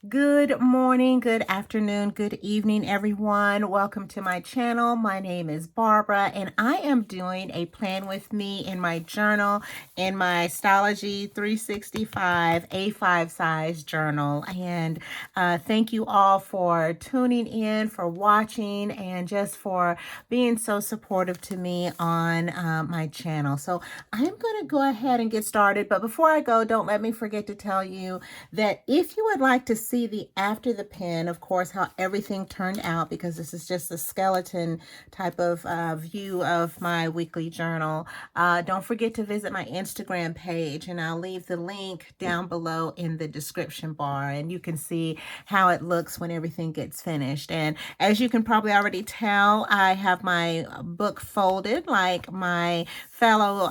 Good morning, good afternoon, good evening, everyone. Welcome to my channel. My name is Barbara, and I am doing a plan with me in my journal, in my Stalogy 365 A5 size journal. And thank you all for tuning in, for watching, and just for being so supportive to me on my channel. So I'm going to go ahead and get started. But before I go, don't let me forget to tell you that if you would like to see the after the pen, of course, how everything turned out, because this is just a skeleton type of view of my weekly journal, don't forget to visit my Instagram page, and I'll leave the link down below in the description bar, and you can see how it looks when everything gets finished. And as you can probably already tell, I have my book folded like my fellow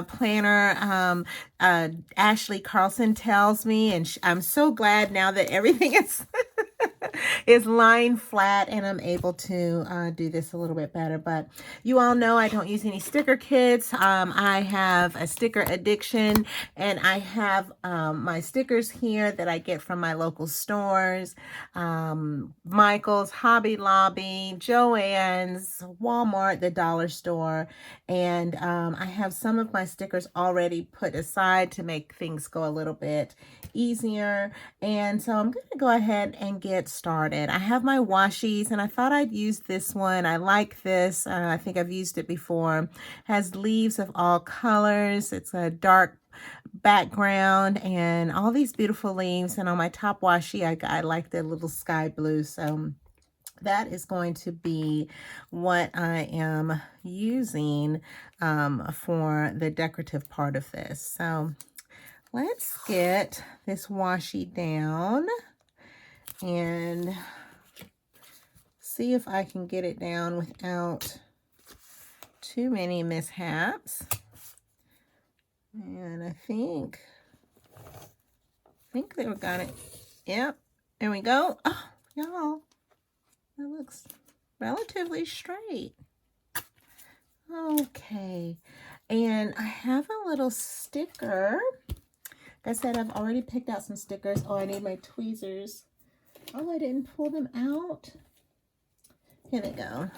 planner Ashley Carlson tells me, and I'm so glad now that everything is is lying flat and I'm able to do this a little bit better. But you all know I don't use any sticker kits. I have a sticker addiction, and I have my stickers here that I get from my local stores, Michael's, Hobby Lobby, Joann's, Walmart, the dollar store, and I have some of my stickers already put aside to make things go a little bit easier. And so I'm going to go ahead and get started. I have my washies, and I thought I'd use this one. I like this. I think I've used it before. Has leaves of all colors. It's a dark background and all these beautiful leaves. And on my top washi, I like the little sky blue. So that is going to be what I am using for the decorative part of this. So let's get this washi down and see if I can get it down without too many mishaps. And I think they got it. Yep, there we go. Oh, y'all, that looks relatively straight. Okay, and I have a little sticker. Like I said, I've already picked out some stickers. Oh, I need my tweezers. Oh, I didn't pull them out. Here they go.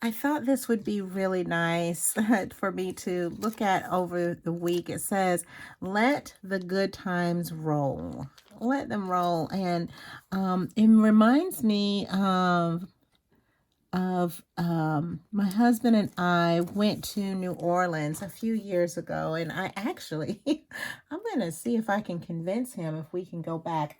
I thought this would be really nice for me to look at over the week. It says, let the good times roll. Let them roll. And it reminds me of my husband and I went to New Orleans a few years ago, and I actually I'm gonna see if I can convince him if we can go back.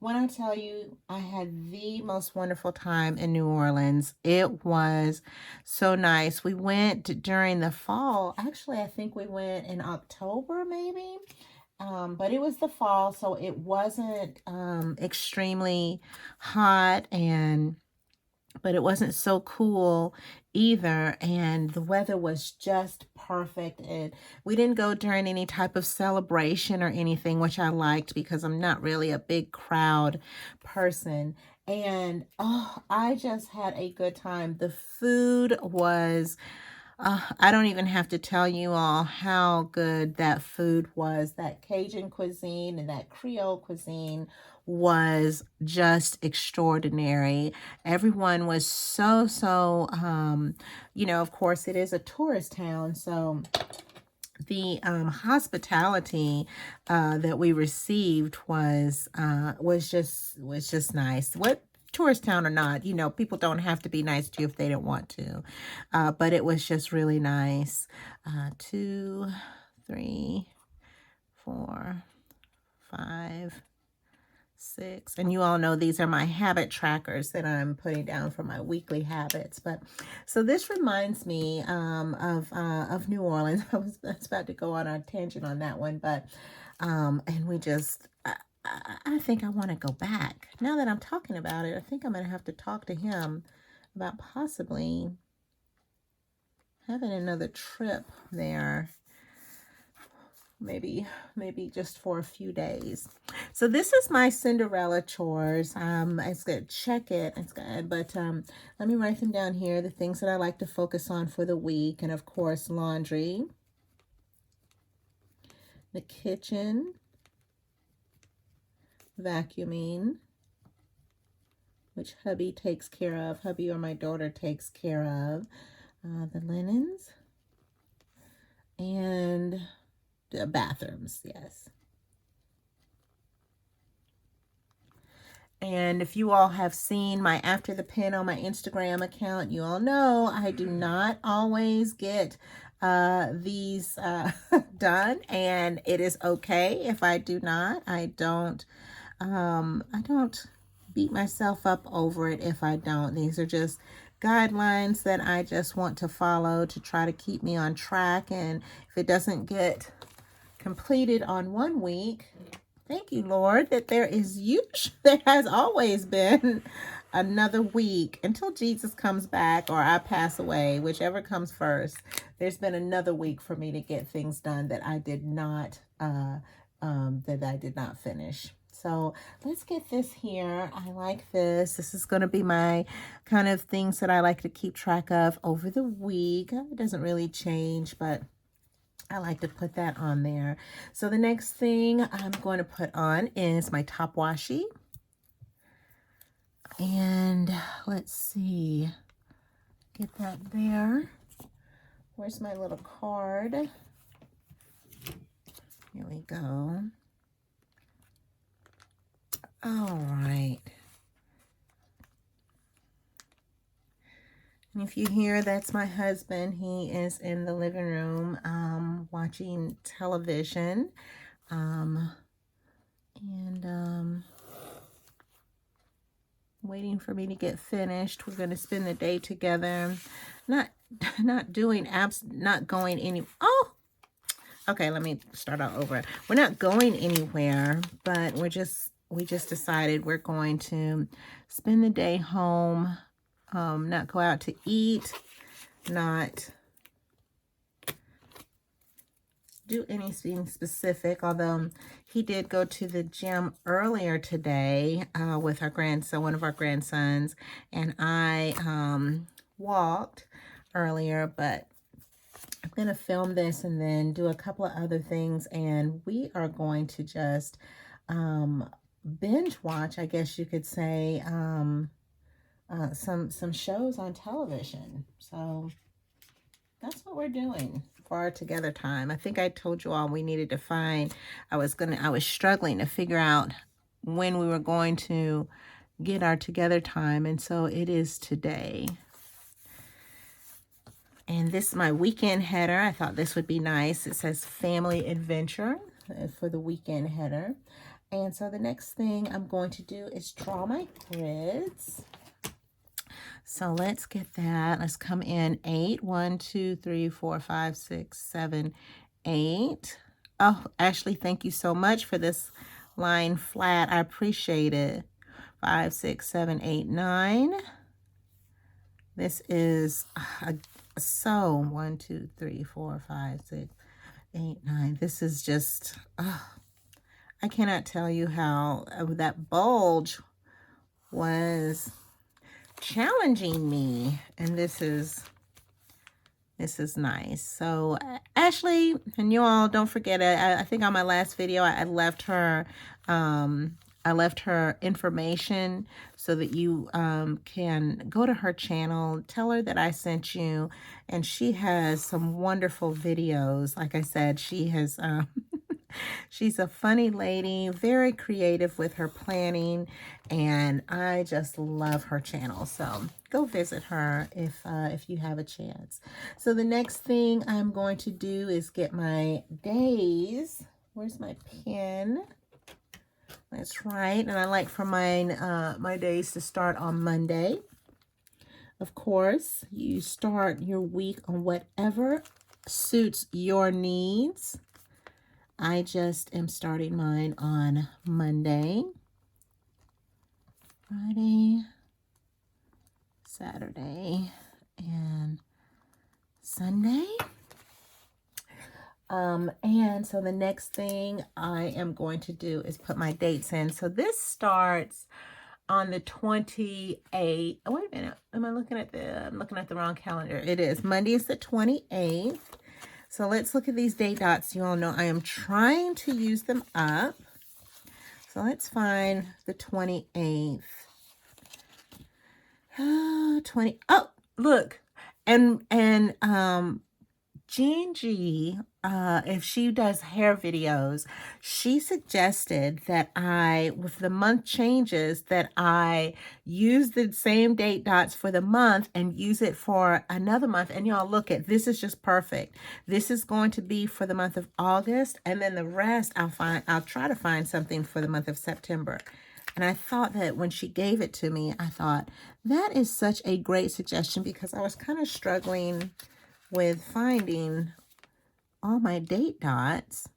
When I tell you, I had the most wonderful time in New Orleans. It was so nice. We went during the fall. Actually, I think we went in October maybe. But it was the fall, so it wasn't extremely hot, but it wasn't so cool either, and the weather was just perfect. And we didn't go during any type of celebration or anything, which I liked because I'm not really a big crowd person. And oh, I just had a good time. The food was I don't even have to tell you all how good that food was. That Cajun cuisine and that Creole cuisine was just extraordinary. Everyone was so, of course, it is a tourist town, so the hospitality that we received was just nice. What tourist town or not, people don't have to be nice to you if they don't want to. But it was just really nice. 2, 3, 4, 5, 6, and you all know these are my habit trackers that I'm putting down for my weekly habits. But so this reminds me of New Orleans. I was about to go on a tangent on that one, but and we just I think I want to go back. Now that I'm talking about it, I think I'm going to have to talk to him about possibly having another trip there. Maybe just for a few days. So this is my Cinderella chores. It's good. Check it. It's good. But let me write them down here. The things that I like to focus on for the week, and of course laundry, the kitchen, vacuuming, which hubby takes care of. Hubby or my daughter takes care of. The linens and the bathrooms, yes. And if you all have seen my After the Pen on my Instagram account, you all know I do not always get these done, and it is okay if I do not. I don't beat myself up over it if I don't. These are just guidelines that I just want to follow to try to keep me on track. And if it doesn't get completed on one week, thank you, Lord, that there has always been another week until Jesus comes back or I pass away, whichever comes first. There's been another week for me to get things done that I did not finish. So let's get this here. I like this. This is going to be my kind of things that I like to keep track of over the week. It doesn't really change, but I like to put that on there. So the next thing I'm going to put on is my top washi. And let's see, get that there. Where's my little card? Here we go. All right. And if you hear, that's my husband. He is in the living room watching television. Waiting for me to get finished. We're going to spend the day together. Not going any. Oh, okay. Let me start all over. We're not going anywhere, but we just decided we're going to spend the day home. Not go out to eat, not do anything specific, although he did go to the gym earlier today with our grandson, one of our grandsons, and I walked earlier, but I'm going to film this and then do a couple of other things, and we are going to just binge watch, I guess you could say, some shows on television. So that's what we're doing for our together time. I think I told you all we needed to find, I was struggling to figure out when we were going to get our together time, and so it is today. And this is my weekend header. I thought this would be nice. It says family adventure for the weekend header. And so the next thing I'm going to do is draw my grids. So let's get that. Let's come in 8. 1, 2, 3, 4, 5, 6, 7, 8. Oh, Ashley, thank you so much for this line flat. I appreciate it. 5, 6, 7, 8, 9. This is so 1, 2, 3, 4, 5, 6, 8, 9. This is just, I cannot tell you how that bulge was challenging me, and this is nice. So Ashley, and you all don't forget it. I think on my last video I left her information so that you can go to her channel, tell her that I sent you, and she has some wonderful videos. Like I said, she has she's a funny lady, very creative with her planning, and I just love her channel. So go visit her if you have a chance. So the next thing I'm going to do is get my days. Where's my pen? That's right. And I like for mine, my days to start on Monday. Of course, you start your week on whatever suits your needs. I just am starting mine on Monday, Friday, Saturday, and Sunday. And so the next thing I am going to do is put my dates in. So this starts on the 28th. Oh, wait a minute. I'm looking at the wrong calendar. It is Monday is the 28th. So let's look at these date dots. You all know I am trying to use them up. So let's find the 28th. 20. Oh, look. And Gingy, if she does hair videos, she suggested that with the month changes, that I use the same date dots for the month and use it for another month. And y'all look at, this is just perfect. This is going to be for the month of August, and then the rest I'll try to find something for the month of September. And I thought that when she gave it to me, I thought that is such a great suggestion, because I was kind of struggling with finding all my date dots.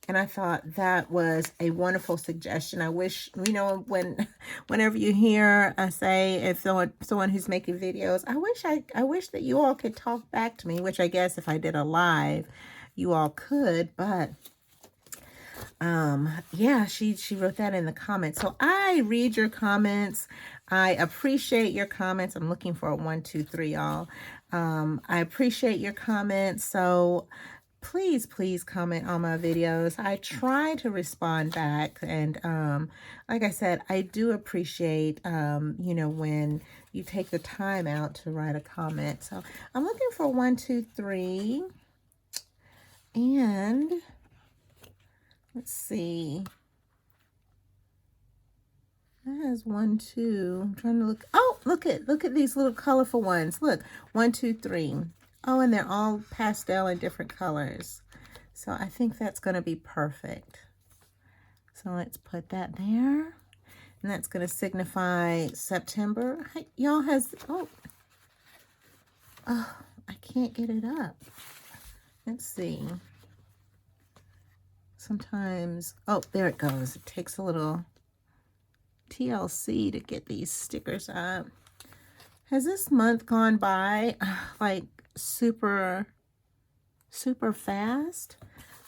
And I thought that was a wonderful suggestion. I wish, whenever you hear say, if someone who's making videos, I wish that you all could talk back to me, which I guess if I did a live, you all could, but yeah, she wrote that in the comments. So I read your comments. I appreciate your comments. I'm looking for a 1, 2, 3, y'all. I appreciate your comments. So please comment on my videos. I try to respond back. And like I said, I do appreciate, when you take the time out to write a comment. So I'm looking for 1, 2, 3. And let's see. That has 1, 2. I'm trying to look. Oh, look at these little colorful ones. Look, 1, 2, 3. Oh, and they're all pastel in different colors. So I think that's going to be perfect. So let's put that there. And that's going to signify September. Y'all oh, I can't get it up. Let's see. Sometimes, oh, there it goes. It takes a little TLC to get these stickers up. Has this month gone by like super fast?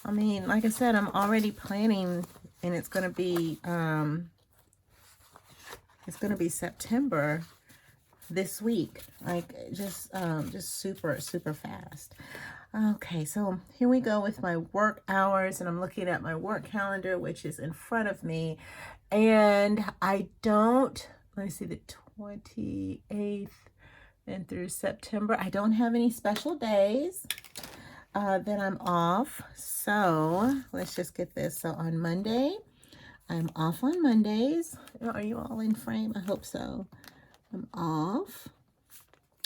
I mean, like I said, I'm already planning, and it's gonna be September this week. Like just super fast. Okay, so here we go with my work hours, and I'm looking at my work calendar, which is in front of me. And I don't, let me see, the 28th and through September, I don't have any special days that I'm off. So let's just get this. So on Monday, I'm off on Mondays. Are you all in frame? I hope so. I'm off.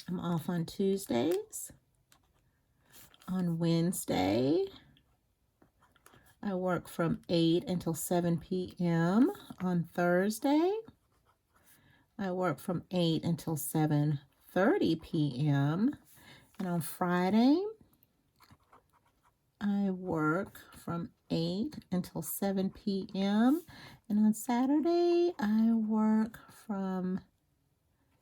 I'm off on Tuesdays. On Wednesday, I work from 8 until 7 p.m. On Thursday, I work from 8 until 7:30 p.m. And on Friday, I work from 8 until 7 p.m. And on Saturday, I work from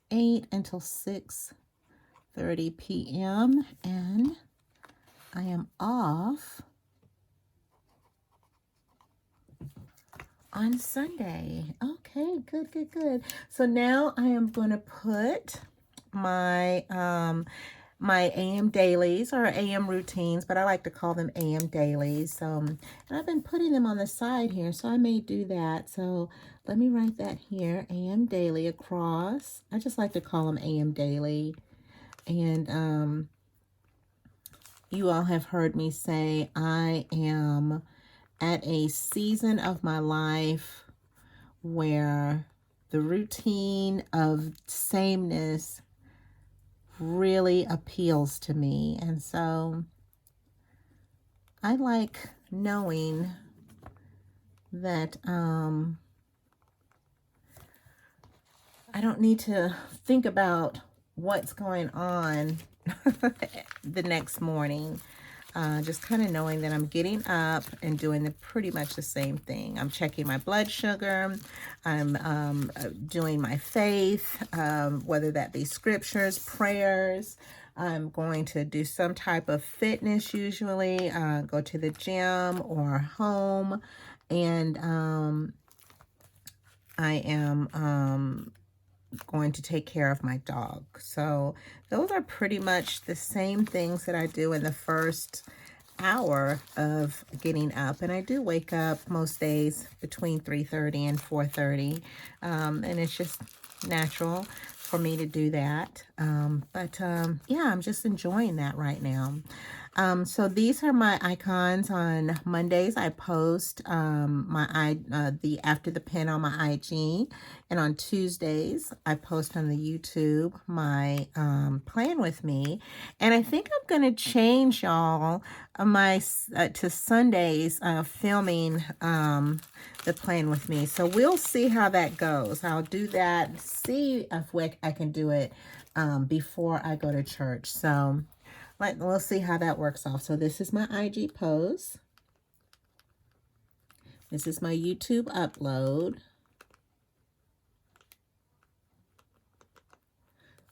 8 until 6:30 p.m. And I am off on Sunday. Okay, good. So now I am going to put my my AM dailies, or AM routines, but I like to call them AM dailies. So and I've been putting them on the side here, so I may do that. So let me write that here, AM daily across. I just like to call them AM daily. And you all have heard me say I am at a season of my life where the routine of sameness really appeals to me. And so I like knowing that I don't need to think about what's going on the next morning. Just kind of knowing that I'm getting up and doing pretty much the same thing. I'm checking my blood sugar. I'm doing my faith, whether that be scriptures, prayers. I'm going to do some type of fitness usually, go to the gym or home. And I am going to take care of my dog. So those are pretty much the same things that I do in the first hour of getting up, and I do wake up most days between 3:30 and 4:30, and it's just natural for me to do that. Yeah, I'm just enjoying that right now. So these are my icons. On Mondays, I post the after the pin on my IG, and on Tuesdays, I post on the YouTube my plan with me. And I think I'm gonna change y'all to Sundays filming the plan with me. So we'll see how that goes. I'll do that. See if I can do it before I go to church. So we'll see how that works off. So this is my IG post. This is my YouTube upload.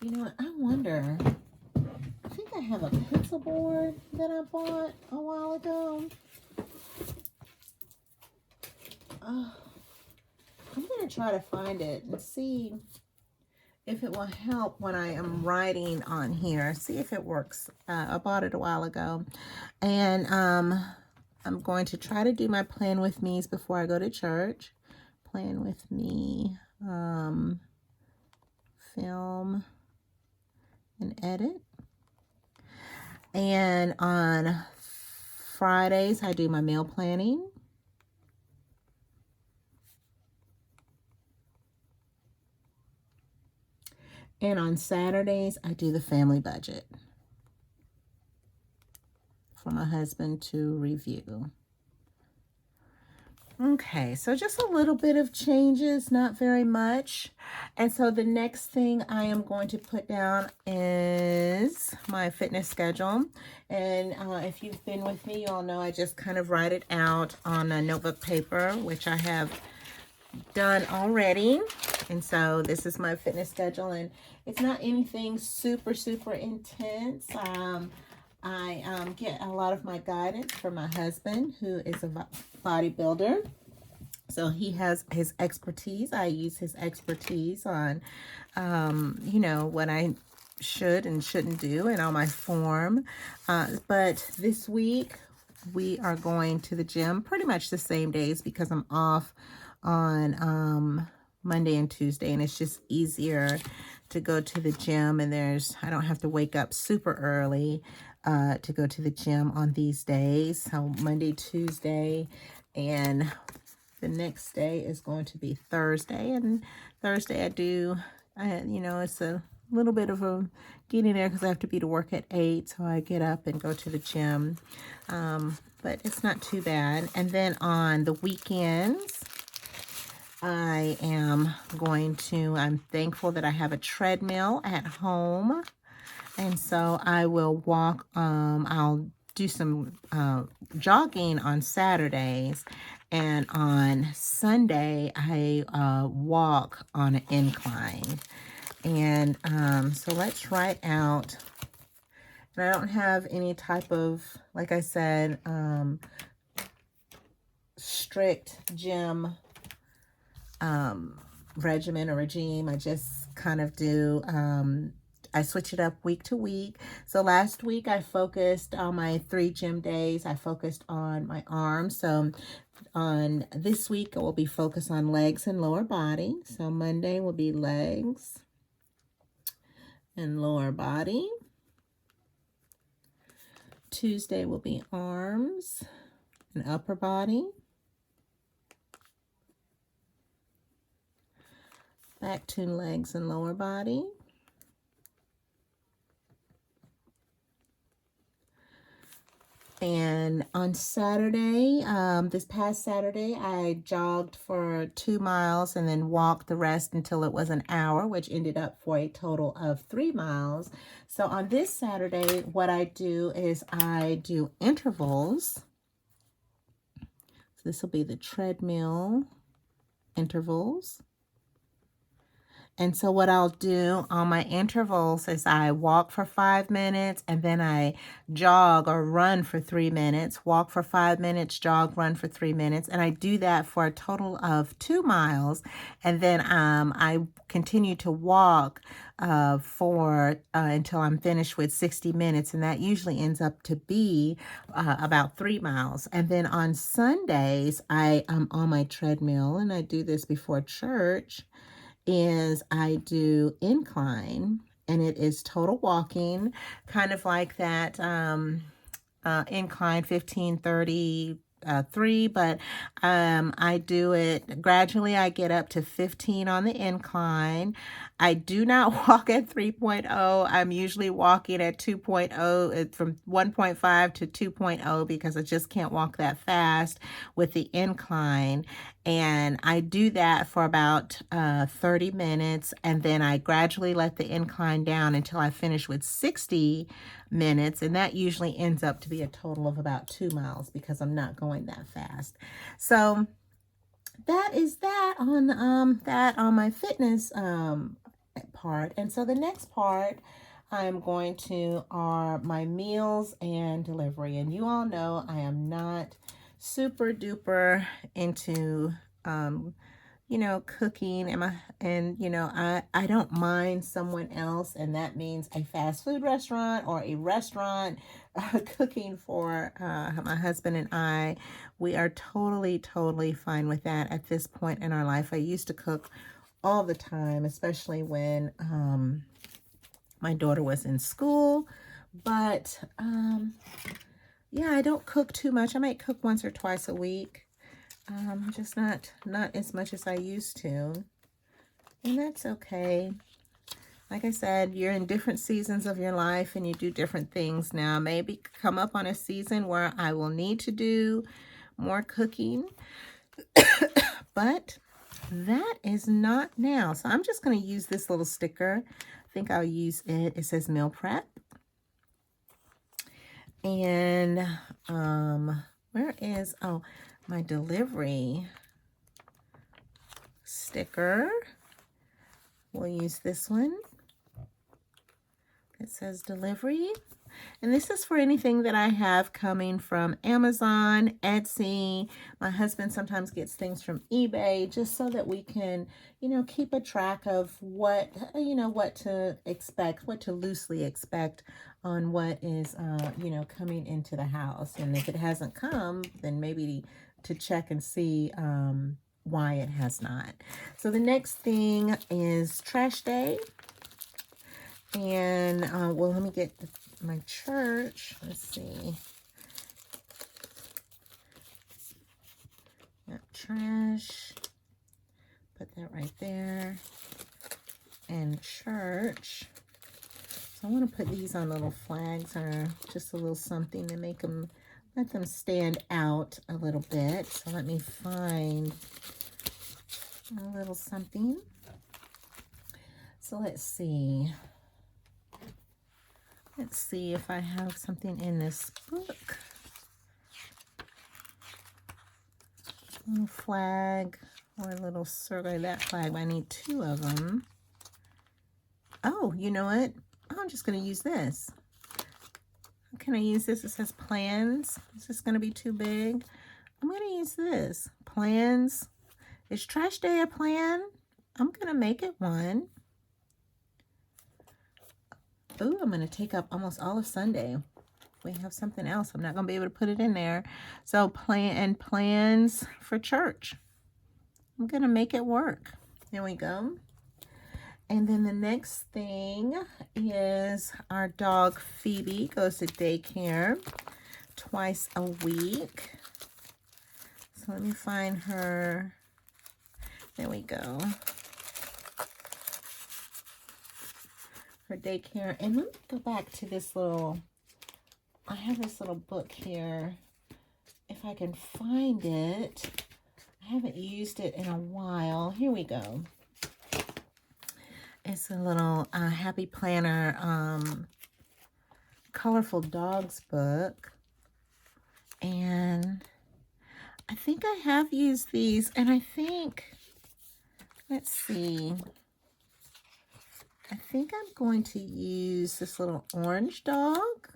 You know what? I wonder, I think I have a pencil board that I bought a while ago. I'm going to try to find it and see if it will help when I am writing on here. See if it works. I bought it a while ago. And I'm going to try to do my plan with me's before I go to church. Plan with me. Film and edit. And on Fridays, I do my meal planning. And on Saturdays, I do the family budget for my husband to review. Okay, so just a little bit of changes, not very much. And so the next thing I am going to put down is my fitness schedule. And if you've been with me, you all know I just kind of write it out on a notebook paper, which I have done already. And so this is my fitness schedule, and it's not anything super intense. I get a lot of my guidance from my husband, who is a bodybuilder. So he has his expertise. I use his expertise on, you know, what I should and shouldn't do and on my form. But this week we are going to the gym pretty much the same days because I'm off on Monday and Tuesday, and it's just easier to go to the gym, and I don't have to wake up super early to go to the gym on these days. So Monday, Tuesday, and the next day is going to be Thursday. And Thursday you know, it's a little bit of a getting there because I have to be to work at 8, so I get up and go to the gym. But it's not too bad. And then on the weekends, I'm thankful that I have a treadmill at home. And so I will walk, I'll do some jogging on Saturdays. And on Sunday, I walk on an incline. And so let's write out. And I don't have any type of, like I said, strict gym regimen or regime. I just kind of do, I switch it up week to week. So last week I focused on my 3 gym days. I focused on my arms. So on this week, I will be focused on legs and lower body. So Monday will be legs and lower body. Tuesday will be arms and upper body. Back to legs and lower body. And on Saturday, this past Saturday, I jogged for 2 miles and then walked the rest until it was an hour, which ended up for a total of 3 miles. So on this Saturday, what I do is I do intervals. So this will be the treadmill intervals. And so what I'll do on my intervals is I walk for 5 minutes and then I jog or run for 3 minutes, walk for 5 minutes, jog, run for 3 minutes. And I do that for a total of 2 miles. And then I continue to walk for until I'm finished with 60 minutes. And that usually ends up to be about 3 miles. And then on Sundays, I am on my treadmill, and I do this before church, is I do incline, and it is total walking, kind of like that incline 15:33, but I do it gradually. I get up to 15 on the incline. I do not walk at 3.0. I'm usually walking at 2.0, from 1.5 to 2.0, because I just can't walk that fast with the incline. And I do that for about 30 minutes, and then I gradually let the incline down until I finish with 60 minutes, and that usually ends up to be a total of about 2 miles because I'm not going that fast. So that is that on my fitness part. And so the next part I'm going to are my meals and delivery. And you all know I am not super duper into cooking, I don't mind someone else, and that means a fast food restaurant or a restaurant cooking for my husband and I. We are totally fine with that at this point in our life. I used to cook all the time, especially when my daughter was in school, but yeah, I don't cook too much. I might cook once or twice a week. Just not as much as I used to, and that's okay. Like I said, you're in different seasons of your life and you do different things now. Maybe come up on a season where I will need to do more cooking, but that is not now. So I'm just going to use this little sticker. I think I'll use it. It says meal prep. And where is, my delivery sticker. We'll use this one. It says delivery. And this is for anything that I have coming from Amazon, Etsy. My husband sometimes gets things from eBay, just so that we can, keep a track of what to expect, what to loosely expect on what is, coming into the house. And if it hasn't come, then maybe to check and see why it has not. So the next thing is trash day. And, well, let me get my church. Let's see. Got trash. Put that right there. And church. So I want to put these on little flags, or just a little something to make them, let them stand out a little bit. So let me find a little something. So let's see. Let's see if I have something in this book. A little flag or a little circle of that flag. I need 2 of them. Oh, you know what? I'm just going to use this. Can I use this? It says plans. Is this going to be too big? I'm going to use this. Plans. Is trash day a plan? I'm going to make it one. Ooh, I'm going to take up almost all of Sunday. If we have something else, I'm not going to be able to put it in there. So plans for church. I'm going to make it work. There we go. And then the next thing is our dog Phoebe goes to daycare twice a week. So let me find her. There we go. Her daycare. And let me go back to this little, I have this little book here. If I can find it. I haven't used it in a while. Here we go. It's a little Happy Planner Colorful Dogs book. And I think I have used these. And I think, let's see. I think I'm going to use this little orange dog.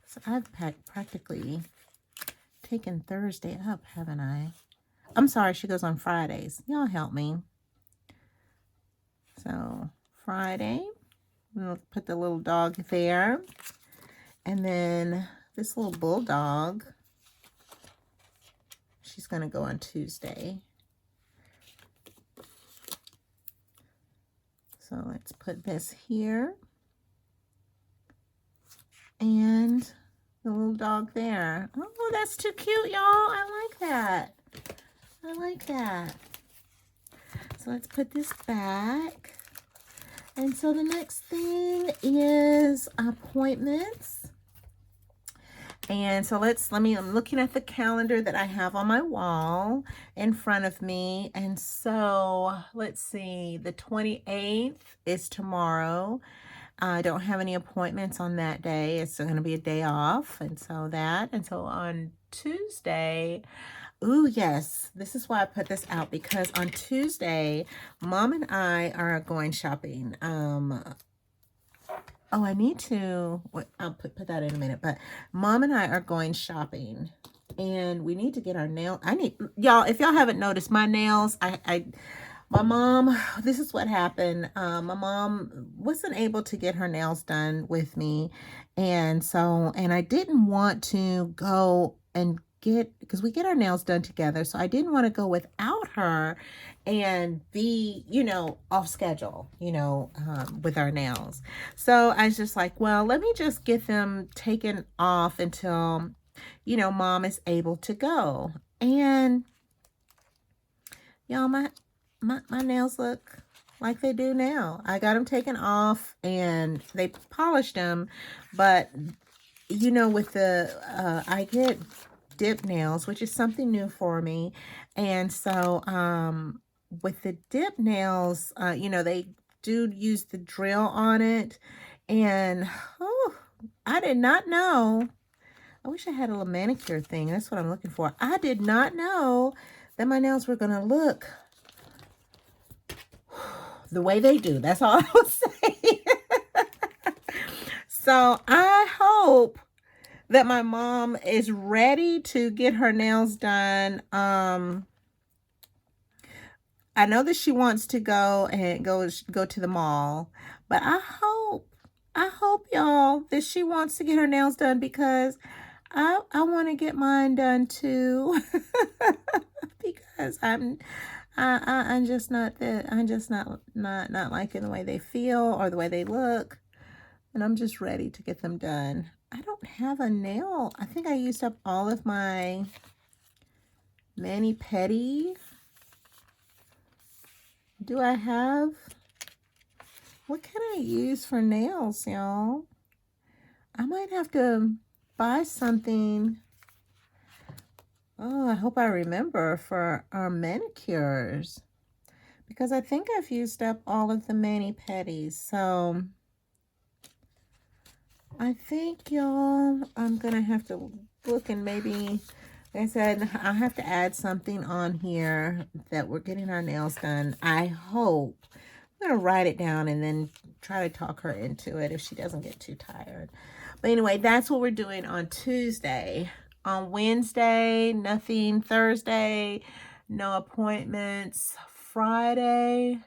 So I've practically taken Thursday up, haven't I? I'm sorry, she goes on Fridays. Y'all help me. So Friday, we'll put the little dog there. And then this little bulldog, she's going to go on Tuesday. So let's put this here. And the little dog there. Oh, that's too cute, y'all. I like that. I like that. So let's put this back. And so the next thing is appointments. And so I'm looking at the calendar that I have on my wall in front of me. And so let's see, the 28th is tomorrow. I don't have any appointments on that day. It's going to be a day off. And so on Tuesday, ooh, yes, this is why I put this out, because on Tuesday, Mom and I are going shopping. Oh, I need to, I'll put that in a minute, but Mom and I are going shopping, and we need to get our y'all, if y'all haven't noticed, my nails, my mom, this is what happened. My mom wasn't able to get her nails done with me, and I didn't want to go and because we get our nails done together, so I didn't want to go without her and be, off schedule, with our nails. So I was just like, well, let me just get them taken off until, Mom is able to go. And y'all, my nails look like they do now. I got them taken off and they polished them, but with the I get dip nails, which is something new for me. And so with the dip nails, they do use the drill on it. And I did not know. I wish I had a little manicure thing. That's what I'm looking for. I did not know that my nails were going to look the way they do. That's all I will say. So I hope that my mom is ready to get her nails done. I know that she wants to go to the mall, but I hope y'all that she wants to get her nails done, because I want to get mine done too. Because I'm just not liking the way they feel or the way they look, and I'm just ready to get them done. I don't have a nail. I think I used up all of my mani-pedi. Do I have? What can I use for nails, y'all? I might have to buy something. Oh, I hope I remember for our manicures, because I think I've used up all of the mani-pedis. So I think, y'all, I'm going to have to look, and maybe, like I said, I'll have to add something on here that we're getting our nails done. I hope. I'm going to write it down and then try to talk her into it if she doesn't get too tired. But anyway, that's what we're doing on Tuesday. On Wednesday, nothing. Thursday, no appointments. Friday,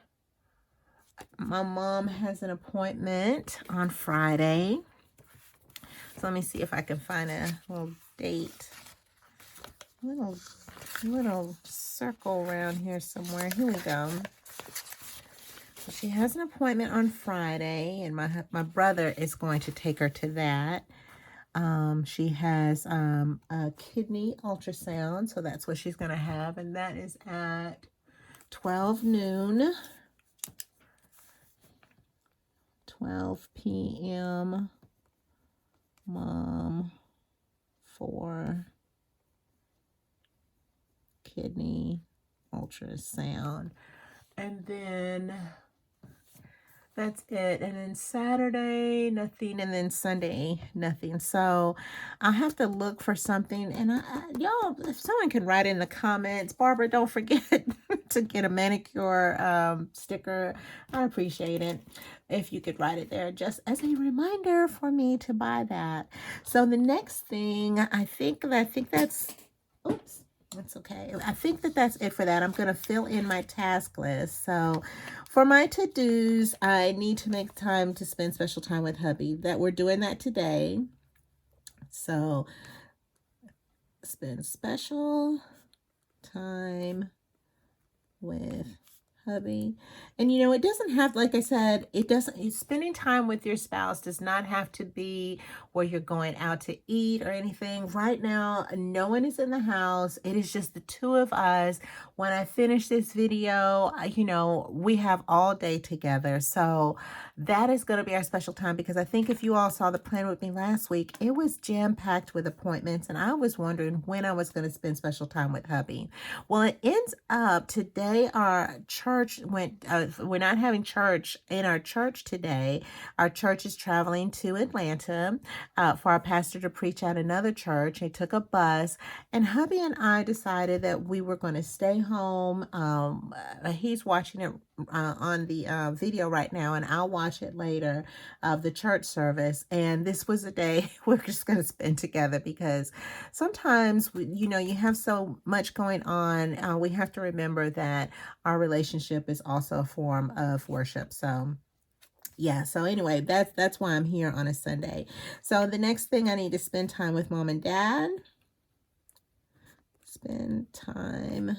my mom has an appointment on Friday. So let me see if I can find a little date. Little circle around here somewhere. Here we go. So she has an appointment on Friday, and my brother is going to take her to that. She has a kidney ultrasound, so that's what she's going to have, and that is at 12 noon. 12 p.m. Mom for kidney ultrasound. And then That's it. And then Saturday, nothing. And then Sunday, nothing. So I'll have to look for something. And y'all, if someone can write in the comments, Barbara, don't forget to get a manicure sticker. I appreciate it. If you could write it there just as a reminder for me to buy that. So the next thing, I think that's, oops. That's okay. I think that's it for that. I'm going to fill in my task list. So for my to-dos, I need to make time to spend special time with hubby. That we're doing that today. So spend special time with hubby. And you know, it doesn't have, like I said, spending time with your spouse does not have to be where you're going out to eat or anything. Right now, no one is in the house. It is just the two of us. When I finish this video, you know, we have all day together. So that is going to be our special time, because I think if you all saw the plan with me last week, it was jam-packed with appointments, and I was wondering when I was going to spend special time with hubby. Well, it ends up today our church went, we're not having church in our church today. Our church is traveling to Atlanta for our pastor to preach at another church. He took a bus, and hubby and I decided that we were going to stay home. He's watching it on the video right now, and I'll watch it later of the church service. And this was a day we're just going to spend together, because sometimes, you know, you have so much going on. We have to remember that our relationship is also a form of worship. So yeah, so anyway, that's why I'm here on a Sunday. So the next thing, I need to spend time with mom and dad. Spend time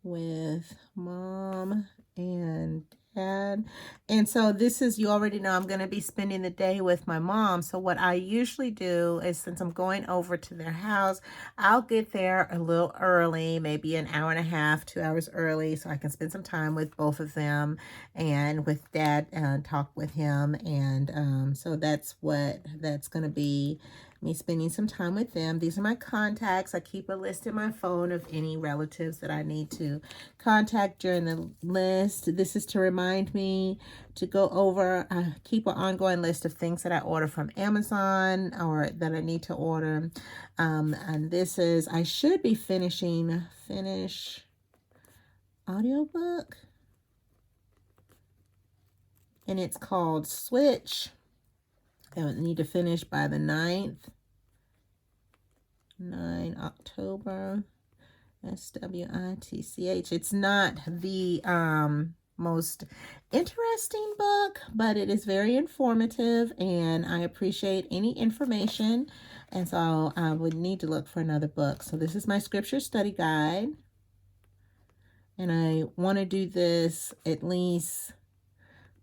with mom and dad. And so this is, you already know, I'm going to be spending the day with my mom. So what I usually do is, since I'm going over to their house, I'll get there a little early, maybe an hour and a half, 2 hours early, so I can spend some time with both of them, and with dad, talk with him. And so that's going to be me spending some time with them. These are my contacts. I keep a list in my phone of any relatives that I need to contact during the list. This is to remind me to go over, keep an ongoing list of things that I order from Amazon or that I need to order. And this is, I should be finish audiobook. And it's called Switch. I need to finish by the 9th. 9 October. SWITCH. It's not the most interesting book, but it is very informative, and I appreciate any information. And so I would need to look for another book. So this is my scripture study guide. And I want to do this at least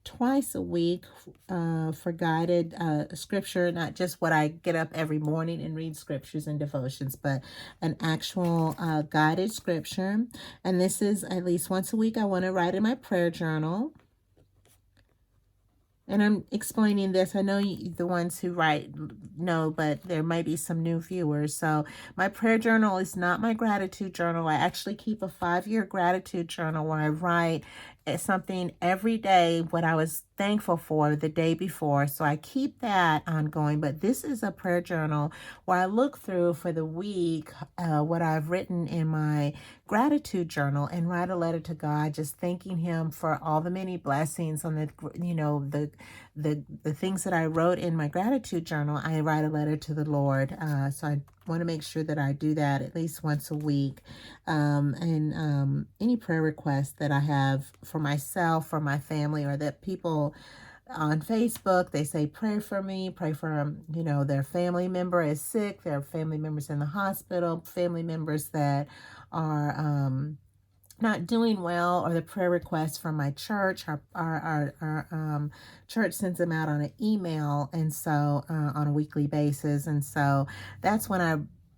twice a week for guided scripture, not just what I get up every morning and read scriptures and devotions, but an actual guided scripture. And this is at least once a week. I want to write in my prayer journal. And I'm explaining this. I know the ones who write know, but there may be some new viewers. So my prayer journal is not my gratitude journal. I actually keep a 5-year gratitude journal where I write something every day, what I was thankful for the day before. So I keep that ongoing. But this is a prayer journal where I look through for the week what I've written in my gratitude journal and write a letter to God, just thanking him for all the many blessings on the, you know, the things that I wrote in my gratitude journal. I write a letter to the Lord. So I want to make sure that I do that at least once a week. And any prayer requests that I have for myself, for my family, or that people on Facebook, they say, pray for me, pray for, you know, their family member is sick, their family members in the hospital, family members that are not doing well, or the prayer requests from my church. Our church sends them out on an email, and so on a weekly basis. And so that's when I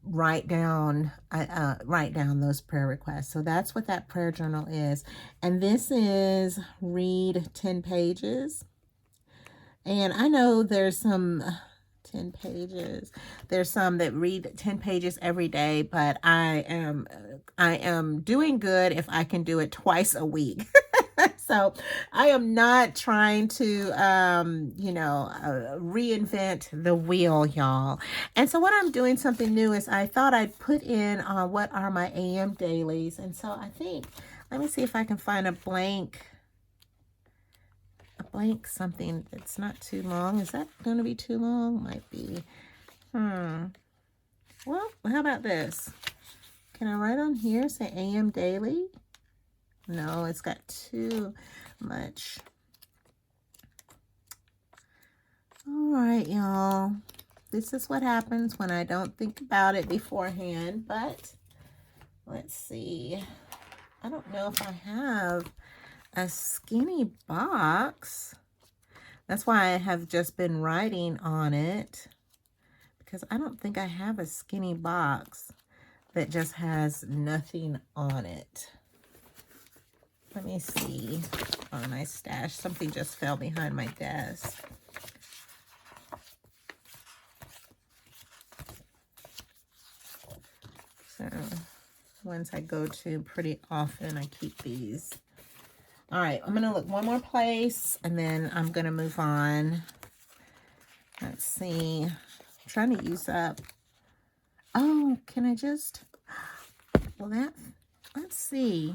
write down those prayer requests. So that's what that prayer journal is. And this is read 10 pages. And I know there's some 10 pages. There's some that read 10 pages every day, but I am doing good if I can do it twice a week. So I am not trying to, reinvent the wheel, y'all. And so what I'm doing something new is I thought I'd put in what are my AM dailies. And so I think, let me see if I can find a blank something that's not too long. Is that going to be too long? Might be. Well, how about this? Can I write on here, say AM daily? No, it's got too much. All right, y'all. This is what happens when I don't think about it beforehand, but let's see. I don't know if I have a skinny box. That's why I have just been writing on it, because I don't think I have a skinny box that just has nothing on it. Let me see. Oh, nice stash. Something just fell behind my desk. So ones I go to pretty often, I keep these. All right, I'm gonna look one more place and then I'm gonna move on. Let's see. I'm trying to use up. Oh, can I just, well let's see.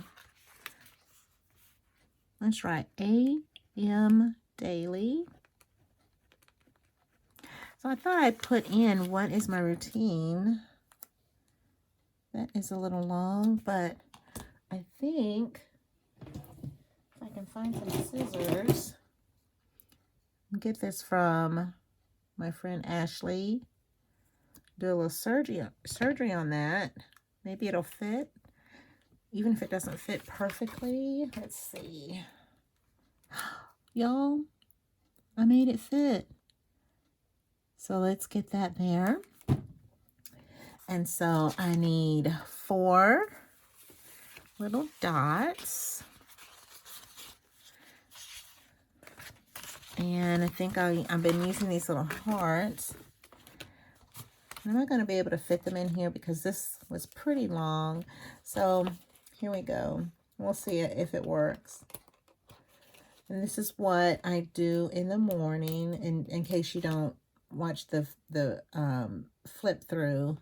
Let's write AM daily. So I thought I'd put in what is my routine. That is a little long, but I think if I can find some scissors, get this from my friend Ashley. Do a little surgery on that. Maybe it'll fit, even if it doesn't fit perfectly. Let's see. Y'all, I made it fit. So let's get that there. And so I need 4 little dots. And I think I've been using these little hearts. I'm not going to be able to fit them in here because this was pretty long. So here we go. We'll see if it works. And this is what I do in the morning, in case you don't watch the flip through,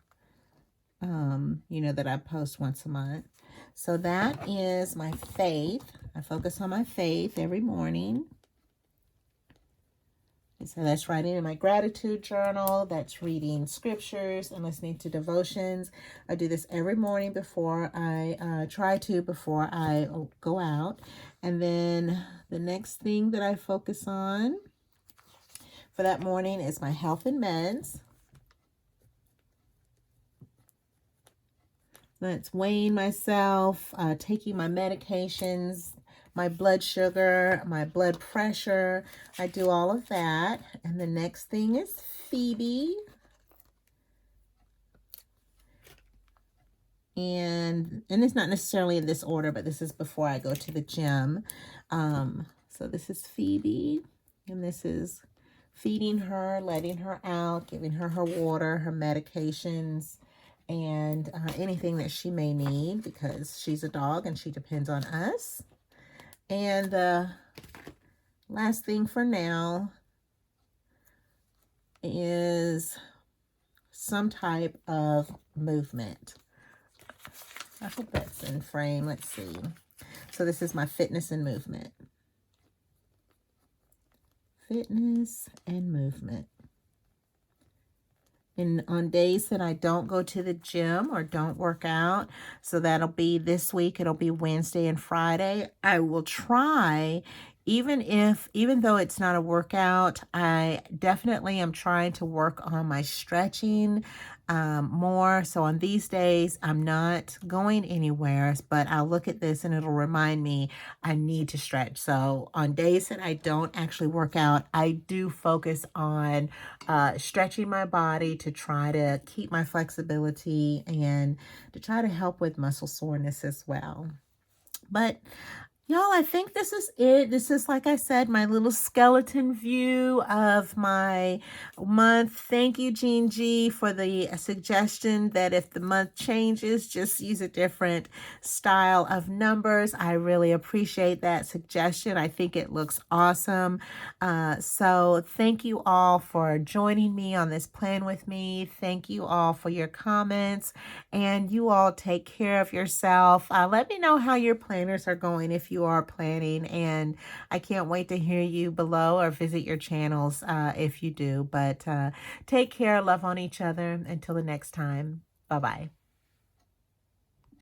that I post once a month. So that is my faith. I focus on my faith every morning. And so that's writing in my gratitude journal. That's reading scriptures and listening to devotions. I do this every morning before I before I go out. And then the next thing that I focus on for that morning is my health and meds. That's weighing myself, taking my medications, my blood sugar, my blood pressure. I do all of that. And the next thing is Phoebe. And it's not necessarily in this order, but this is before I go to the gym. So this is Phoebe, and this is feeding her, letting her out, giving her her water, her medications, and anything that she may need, because she's a dog and she depends on us. And the last thing for now is some type of movement. I hope that's in frame. Let's see. So this is my fitness and movement. Fitness and movement. And on days that I don't go to the gym or don't work out, so that'll be this week, it'll be Wednesday and Friday, I will try, even though it's not a workout, I definitely am trying to work on my stretching more. So on these days, I'm not going anywhere, but I'll look at this and it'll remind me I need to stretch. So on days that I don't actually work out, I do focus on stretching my body to try to keep my flexibility and to try to help with muscle soreness as well. But Y'all, I think this is it. This is, like I said, my little skeleton view of my month. Thank you, Jean G, for the suggestion that if the month changes, just use a different style of numbers. I really appreciate that suggestion. I think it looks awesome. So thank you all for joining me on this plan with me. Thank you all for your comments, and you all take care of yourself. Let me know how your planners are going if you are planning, and I can't wait to hear you below or visit your channels if you do. But take care, love on each other. Until the next time, bye-bye.